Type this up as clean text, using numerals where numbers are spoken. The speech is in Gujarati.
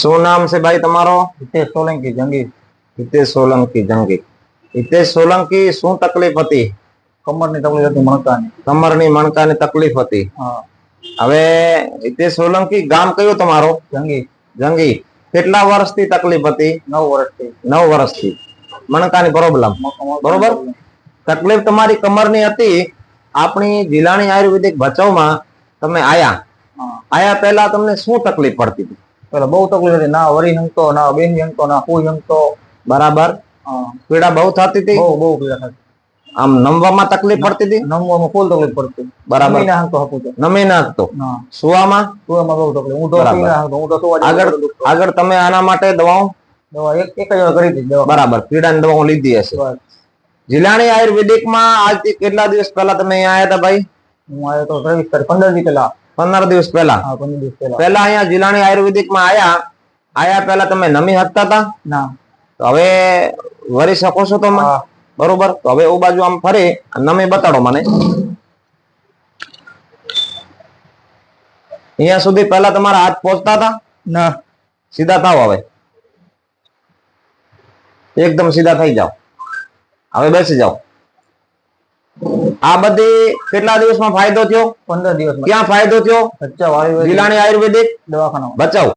શું નામ છે ભાઈ તમારો? હિતેશ સોલંકી જંગી. હિતેશ સોલંકી જંગી. હિતેશ સોલંકી, શું તકલીફ હતી? કમરની તકલીફ હતી, મણકાની. કમરની મણકાની તકલીફ હતી. હા. હવે હિતેશ સોલંકી, ગામ કયું તમારો? જંગી. જંગી. કેટલા વર્ષથી તકલીફ હતી? 9 વર્ષથી. 9 વર્ષથી મણકાની પ્રોબ્લેમ, બરોબર? તકલીફ તમારી કમરની હતી. આપણી જિલ્લાની આયુર્વેદિક ભચાઉમાં તમે આયા પહેલા તમને શું તકલીફ પડતી હતી? પેલા બહુ તકલીફ હતી, ના વરી હંગતો, ના બેહી હંગતો, ના કોઈ હંગતો. બરાબર. પીડા બહુ થતી હતી? બહુ પીડા થતી. આમ નમવામાં તકલીફ પડતી હતી? નમવામાં ફૂલ તકલીફ પડતી. બરાબર. નમી ના હંગતો હતું. નમી ના હતો. સુવામાં બહુ તકલીફ. હું તો પી ના હંગતો, હું તો સુવા આગળ તમે આના માટે દવા એક જ વાર કરી હતી. બરાબર. પીડાની દવાઓ લીધી હશે. જિલ્લાની આયુર્વેદિક માં આજથી કેટલા દિવસ પહેલા તમે અહીંયા આવ્યા હતા ભાઈ? હું આવ્યો તો 15 દી પહેલા. 15 દિવસ પહેલા. હા, 15 દિવસ પહેલા. પહેલા અહીંયા જિલ્લાની આયુર્વેદિક માં આયા પહેલા તમે નમી હકતા હતા? ના. તો હવે વરી શકો છો તમે? બરોબર. તો હવે ઓ બાજુ આમ ફરી નમી બતાડો મને. અહીંયા સુધી પહેલા તમારા હાથ પહોંચતા હતા? ના. સીધા થાવ હવે. એકદમ સીધા થઈ જાઓ. હવે બેસી જાઓ. આ બધી કેટલા દિવસમાં ફાયદો થયો? 15 દિવસમાં. ક્યાં ફાયદો થયો? ભચાઉ જિલ્લાની આયુર્વેદિક દવાખાના. ભચાઉ.